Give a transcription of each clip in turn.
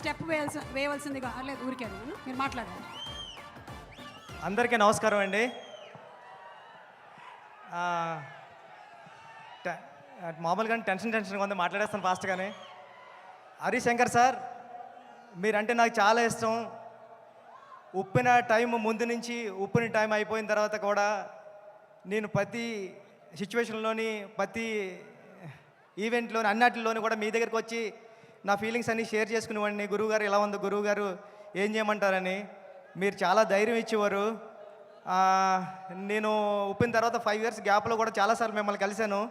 Step వేయవలసిందిగా లేదు ఊరికే మీరు మాట్లాడాలి. అందరికీ నమస్కారం అండి. మామూలుగా టెన్షన్గా ఉంది, మాట్లాడేస్తాను ఫాస్ట్గానే. హరిశంకర్ సార్, మీరంటే నాకు చాలా ఇష్టం. ఉప్పిన టైం ముందు నుంచి ఉప్పిన టైం అయిపోయిన తర్వాత కూడా నేను ప్రతి సిచ్యువేషన్లోని ప్రతి ఈవెంట్లోని అన్నిటిలోని కూడా మీ దగ్గరికి వచ్చి నా ఫీలింగ్స్ అన్నీ షేర్ చేసుకునేవాడిని. గురువుగారు ఎలా ఉందో, గురువుగారు ఏం చేయమంటారని మీరు చాలా ధైర్యం ఇచ్చేవారు. నేను ఉప్పిన తర్వాత 5 years గ్యాప్లో కూడా చాలాసార్లు మిమ్మల్ని కలిశాను.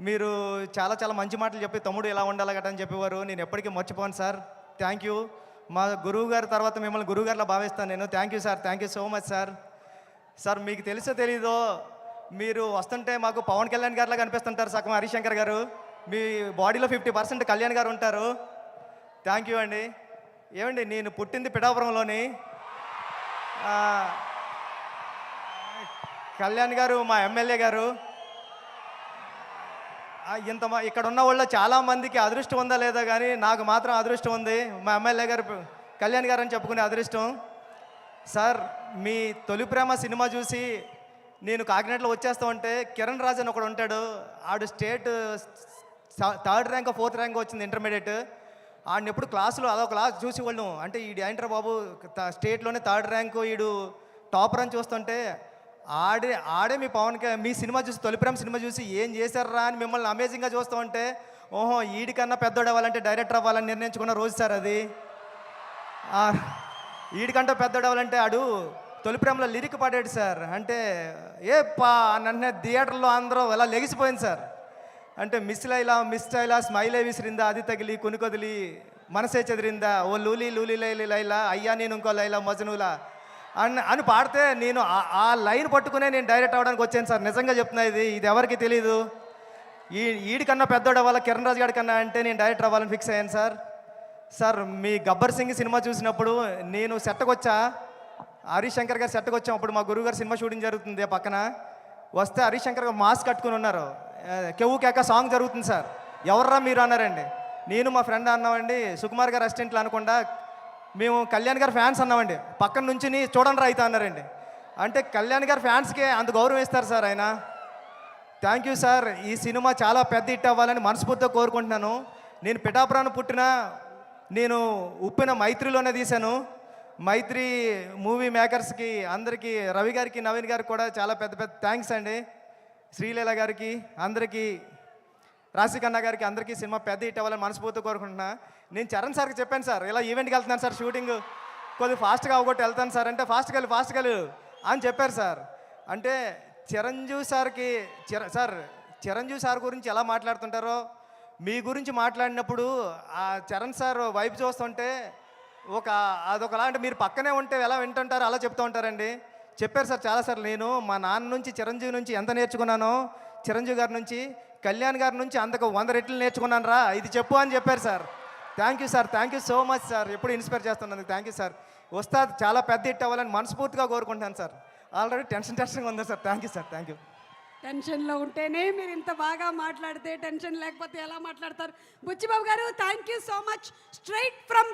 మీరు చాలా చాలా మంచి మాటలు చెప్పి తమ్ముడు ఎలా ఉండాలి గట్రా అని చెప్పేవారు. నేను ఎప్పటికీ మర్చిపోను సార్. Thank you. మా గురువు గారి తర్వాత మిమ్మల్ని గురువుగారిలా భావిస్తాను నేను. Thank you sir, thank you so much sir. Sir మీకు తెలుసో తెలీదో, మీరు వస్తుంటే మాకు పవన్ కళ్యాణ్ గారిలా కనిపిస్తుంటారు సగం హరిశంకర్ గారు. మీ బాడీలో 50% కళ్యాణ్ గారు ఉంటారు. థ్యాంక్ యూ అండి. ఏమండి, నేను పుట్టింది పిఠాపురంలోని. కళ్యాణ్ గారు మా ఎమ్మెల్యే గారు. ఇక్కడ ఉన్న వాళ్ళు చాలామందికి అదృష్టం ఉందా లేదా కానీ నాకు మాత్రం అదృష్టం ఉంది. మా ఎమ్మెల్యే గారు కళ్యాణ్ గారు అని చెప్పుకునే అదృష్టం. సార్, మీ తొలి ప్రేమ సినిమా చూసి నేను కాకినాడలో వచ్చేస్తా ఉంటే కిరణ్ రాజ్ అని ఒకడు ఉంటాడు. ఆడు state 3rd rank 4th rank వచ్చింది ఇంటర్మీడియట్. ఆడిని ఎప్పుడు క్లాసులో అదొక క్లాస్ చూసి వాళ్ళు అంటే ఈడు ఏంట్రా బాబు స్టేట్లోనే 3rd ర్యాంకు ఈడు టాపర్ అని చూస్తుంటే ఆడే మీ సినిమా చూసి తొలి ప్రేమ సినిమా చూసి ఏం చేశారా అని మిమ్మల్ని అమేజింగ్గా చూస్తూ ఉంటే ఓహో ఈడికన్నా పెద్దోడు అవ్వాలంటే డైరెక్టర్ అవ్వాలని నిర్ణయించుకున్న రోజు సార్ అది. ఈడికంటే పెద్దోడు అవ్వాలంటే ఆడు తొలి ప్రేమలో లిరిక్ పాడాడు సార్. అంటే నన్ను థియేటర్లో అందరూ అలా లెగిసిపోయింది సార్. అంటే మిస్ లైలా స్మైలే విసిరిందా, అది తగిలి కొనుకొదిలి మనసే చెదిరిందా, ఓ లూలి లూలి లైలి లైలా అయ్యా నేను ఇంకో లైలా మజనులా అని పాడితే నేను ఆ లైన్ పట్టుకునే నేను డైరెక్ట్ అవ్వడానికి వచ్చాను సార్. నిజంగా చెప్తున్నా, ఇది ఎవరికి తెలీదు. ఈడికన్నా పెద్దోడు అవ్వాలి కిరణ్ రాజ్ గారి కన్నా అంటే నేను డైరెక్టర్ అవ్వాలని ఫిక్స్ అయ్యాను సార్. సార్, మీ గబ్బర్ సింగ్ సినిమా చూసినప్పుడు నేను సెట్కి వచ్చా, హరిశంకర్ గారు సెట్కి వచ్చాం. అప్పుడు మా గురువు గారు సినిమా షూటింగ్ జరుగుతుంది పక్కన. వస్తే హరిశంకర్ గారు మాస్క్ కట్టుకుని ఉన్నారు. కెవ్వు కేక సాంగ్ జరుగుతుంది సార్. ఎవర్రా మీరు అన్నారండి. నేను మా ఫ్రెండ్ అన్నామండి, సుకుమార్ గారు అసిస్టెంట్లు అనకుండా మేము కళ్యాణ్ గారు ఫ్యాన్స్ అన్నామండి. పక్కన నుంచి చూడండి రా అయితే అన్నారండి. అంటే కళ్యాణ్ గారు ఫ్యాన్స్కే అంత గౌరవం ఇస్తారు సార్ ఆయన. Thank you sir. ఈ సినిమా చాలా పెద్ద హిట్ అవ్వాలని మనస్ఫూర్తిగా కోరుకుంటున్నాను. నేను పిఠాపురాన్ని పుట్టిన నేను ఉప్పిన మైత్రిలోనే తీశాను. మైత్రి మూవీ మేకర్స్కి అందరికీ, రవి గారికి నవీన్ గారికి కూడా చాలా పెద్ద పెద్ద థ్యాంక్స్ అండి. శ్రీలీల గారికి, అందరికీ, రాశికన్నా గారికి, అందరికీ సినిమా పెద్ద హిట్ అవ్వాలని మనస్ఫూర్తిగా కోరుకుంటున్నా. నేను చరణ్ సార్కి చెప్పాను సార్, ఇలా ఈవెంట్కి వెళ్తున్నాను సార్, షూటింగ్ కొద్దిగా ఫాస్ట్గా అవ్వగొట్టి వెళ్తాను సార్ అంటే ఫాస్ట్గా అని చెప్పారు సార్. అంటే చిరంజీవి సార్ గురించి ఎలా మాట్లాడుతుంటారో మీ గురించి మాట్లాడినప్పుడు ఆ చరణ్ సార్ వైపు చూస్తుంటే అదొకలా అంటే మీరు పక్కనే ఉంటే ఎలా వింటుంటారో అలా చెప్తూ ఉంటారండి. చెప్పారు సార్ చాలాసార్లు. నేను మా నాన్న నుంచి చిరంజీవి నుంచి ఎంత నేర్చుకున్నానో, చిరంజీవి గారి నుంచి కళ్యాణ్ గారి నుంచి అంతకు 100 రెట్లు నేర్చుకున్నాను రా, ఇది చెప్పు అని చెప్పారు sir. Thank you sir, thank you so much sir. ఎప్పుడు ఇన్స్పైర్ చేస్తున్నందుకు థ్యాంక్ యూ సార్. వస్తాది చాలా పెద్ద హిట్ అవ్వాలని మనస్ఫూర్తిగా కోరుకుంటాను సార్. ఆల్రెడీ టెన్షన్గా ఉంది sir. Thank you sir, thank you. టెన్షన్లో ఉంటేనే మీరు ఇంత బాగా మాట్లాడితే, టెన్షన్ లేకపోతే ఎలా మాట్లాడతారు? బుచ్చిబాబు గారు, thank you so much. Straight from